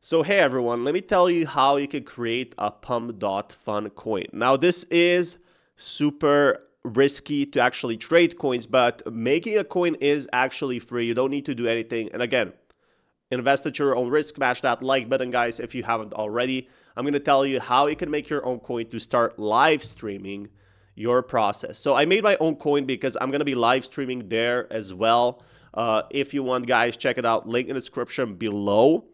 So hey everyone, let me tell you how you can create a pump.fun coin. Now this is super risky to actually trade coins, but making a coin is actually free. You don't need to do anything. And again, invest at your own risk. Smash that like button, guys, if you haven't already. I'm going to tell you how you can make your own coin to start live streaming your process. So I made my own coin because I'm going to be live streaming there as well. If you want, guys, check it out. Link in the description below,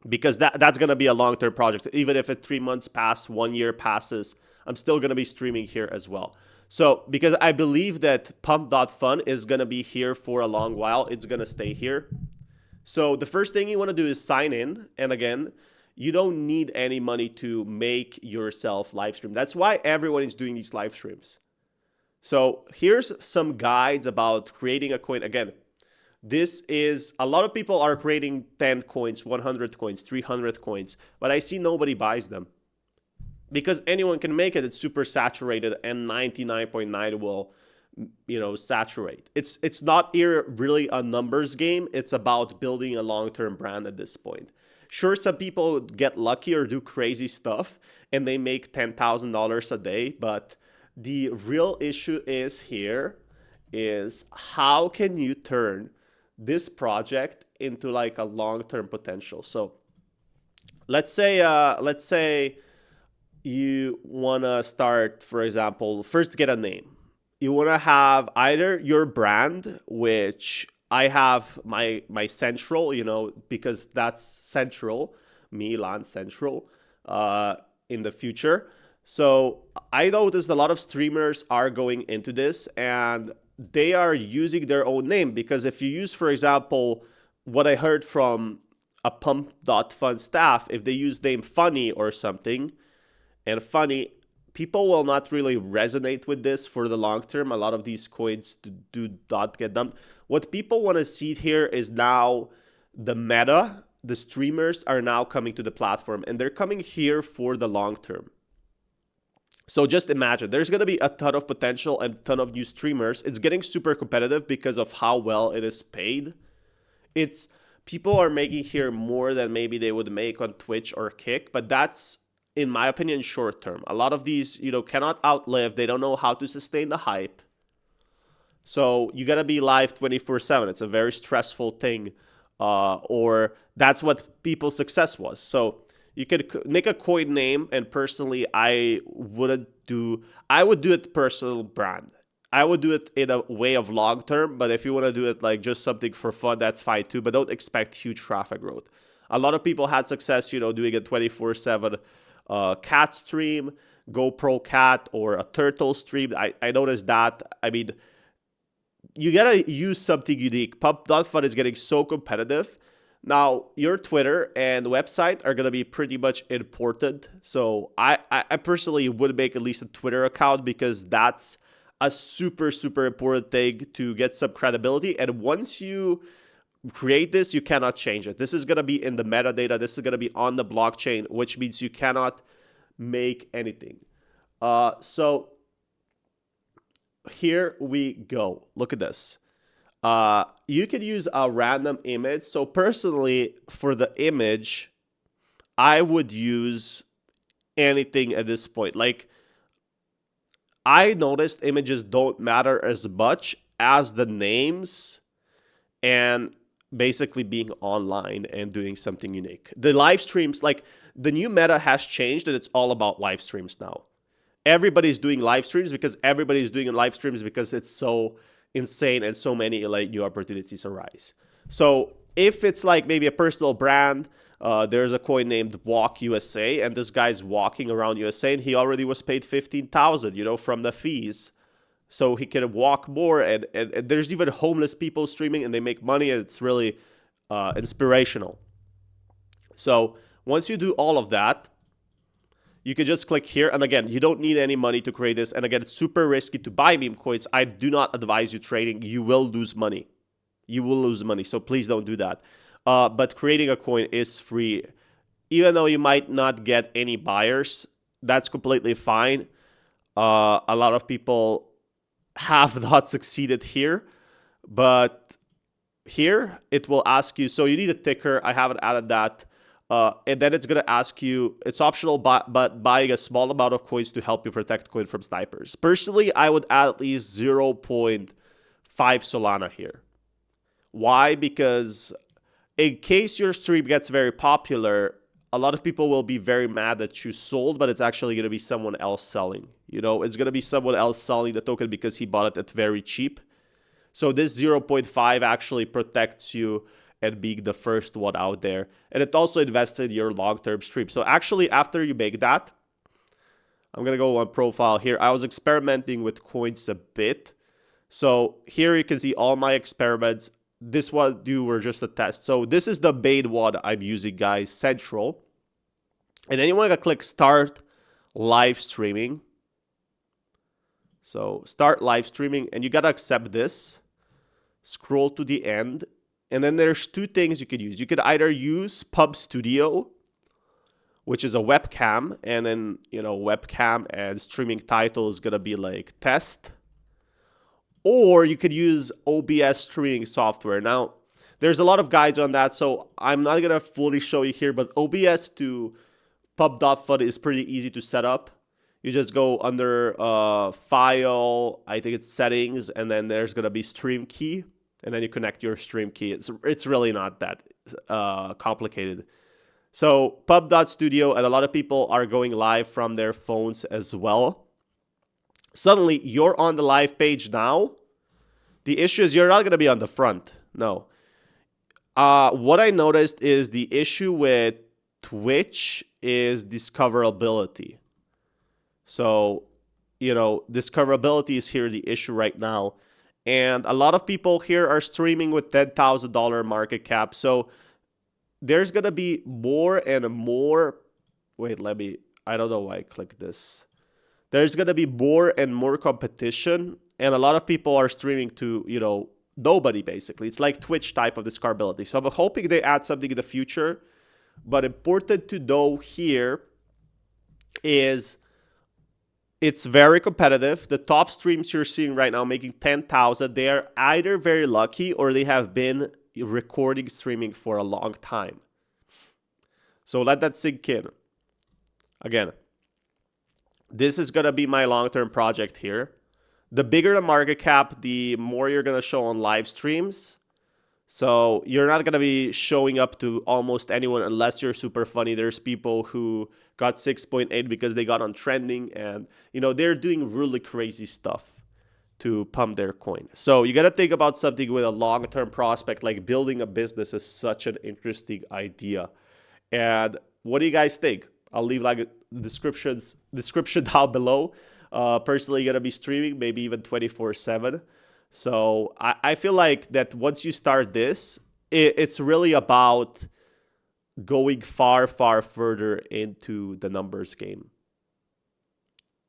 because that's going to be a long-term project. Even if it 3 months pass, 1 year passes, I'm still going to be streaming here as well. So because I believe that pump.fun is going to be here for a long while, it's going to stay here. So the first thing you want to do is sign in. And again, you don't need any money to make yourself live stream. That's why everyone is doing these live streams. So here's some guides about creating a coin. Again, this is, a lot of people are creating 10 coins, 100 coins, 300 coins, but I see nobody buys them because anyone can make it. It's super saturated and 99.9 will, saturate. It's not here really a numbers game. It's about building a long-term brand at this point. Sure, some people get lucky or do crazy stuff and they make $10,000 a day, but the real issue is here is how can you turn this project into like a long-term potential. So let's say you want to start, for example, first get a name. You want to have either your brand, which I have my central, because that's central, Milan Central, in the future. So I noticed a lot of streamers are going into this and they are using their own name, because if you use, for example, what I heard from a pump.fun staff, if they use name Funny or something, and Funny, people will not really resonate with this for the long term. A lot of these coins do not get dumped. What people want to see here is now the meta. The streamers are now coming to the platform and they're coming here for the long term. So just imagine, there's going to be a ton of potential and a ton of new streamers. It's getting super competitive because of how well it is paid. People are making here more than maybe they would make on Twitch or Kick, but that's, in my opinion, short term. A lot of these, cannot outlive. They don't know how to sustain the hype. So you got to be live 24/7. It's a very stressful thing, or that's what people's success was. So you could make a coin name, and personally, I would do it personal brand. I would do it in a way of long term, but if you want to do it like just something for fun, that's fine too. But don't expect huge traffic growth. A lot of people had success, doing a 24/7 cat stream, GoPro cat, or a turtle stream. I noticed that. I mean, you gotta use something unique. Pump.fun is getting so competitive. Now, your Twitter and website are going to be pretty much important. So I personally would make at least a Twitter account, because that's a super, super important thing to get some credibility. And once you create this, you cannot change it. This is going to be in the metadata. This is going to be on the blockchain, which means you cannot make anything. So here we go. Look at this. You can use a random image. So personally, for the image, I would use anything at this point. Like, I noticed images don't matter as much as the names and basically being online and doing something unique. The live streams, like the new meta has changed and it's all about live streams now. Everybody's doing live streams because everybody's doing live streams because it's so insane and so many like new opportunities arise. So if it's like maybe a personal brand, there's a coin named Walk USA, and this guy's walking around USA and he already was paid 15,000, from the fees. So he can walk more, and there's even homeless people streaming and they make money, and it's really inspirational. So once you do all of that, you can just click here. And again, you don't need any money to create this. And again, it's super risky to buy meme coins. I do not advise you trading. You will lose money. You will lose money. So please don't do that. But creating a coin is free. Even though you might not get any buyers, that's completely fine. A lot of people have not succeeded here. But here, it will ask you. So you need a ticker. I haven't added that. And then it's going to ask you, it's optional, but buying a small amount of coins to help you protect coin from snipers. Personally, I would add at least 0.5 Solana here. Why? Because in case your stream gets very popular, a lot of people will be very mad that you sold, but it's actually going to be someone else selling. You know, it's going to be someone else selling the token because he bought it at very cheap. So this 0.5 actually protects you and being the first one out there. And it also invested in your long-term stream. So actually, after you make that, I'm going to go on profile here. I was experimenting with coins a bit. So here you can see all my experiments. This one were just a test. So this is the main one I'm using, guys, Central. And then you want to click Start Live Streaming. So start live streaming, and you got to accept this. Scroll to the end. And then there's two things you could use. You could either use Pub Studio, which is a webcam, and then, you know, webcam and streaming title is going to be like test. Or you could use OBS streaming software. Now, there's a lot of guides on that, so I'm not going to fully show you here, but OBS to pump.fun is pretty easy to set up. You just go under File, I think it's Settings, and then there's going to be Stream Key, and then you connect your stream key. It's really not that complicated. So pub.studio, and a lot of people are going live from their phones as well. Suddenly, you're on the live page now. The issue is you're not going to be on the front. No. What I noticed is the issue with Twitch is discoverability. So, you know, discoverability is here the issue right now. And a lot of people here are streaming with $10,000 market cap. So there's going to be more and more. Wait, I don't know why I clicked this. There's going to be more and more competition. And a lot of people are streaming to, you know, nobody basically. It's like Twitch type of discoverability. So I'm hoping they add something in the future. But important to know here is it's very competitive. The top streams you're seeing right now making 10,000, they are either very lucky or they have been recording streaming for a long time. So let that sink in. Again, this is going to be my long-term project here. The bigger the market cap, the more you're going to show on live streams. So you're not going to be showing up to almost anyone unless you're super funny. There's people who got 6.8 because they got on trending, and you know they're doing really crazy stuff to pump their coin. So you got to think about something with a long-term prospect. Like building a business is such an interesting idea. And what do you guys think? I'll leave like the description down below. Personally, you're going to be streaming maybe even 24/7. So I feel like that once you start this, it's really about going far, far further into the numbers game.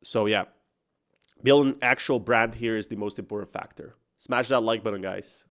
So yeah, building an actual brand here is the most important factor. Smash that like button, guys.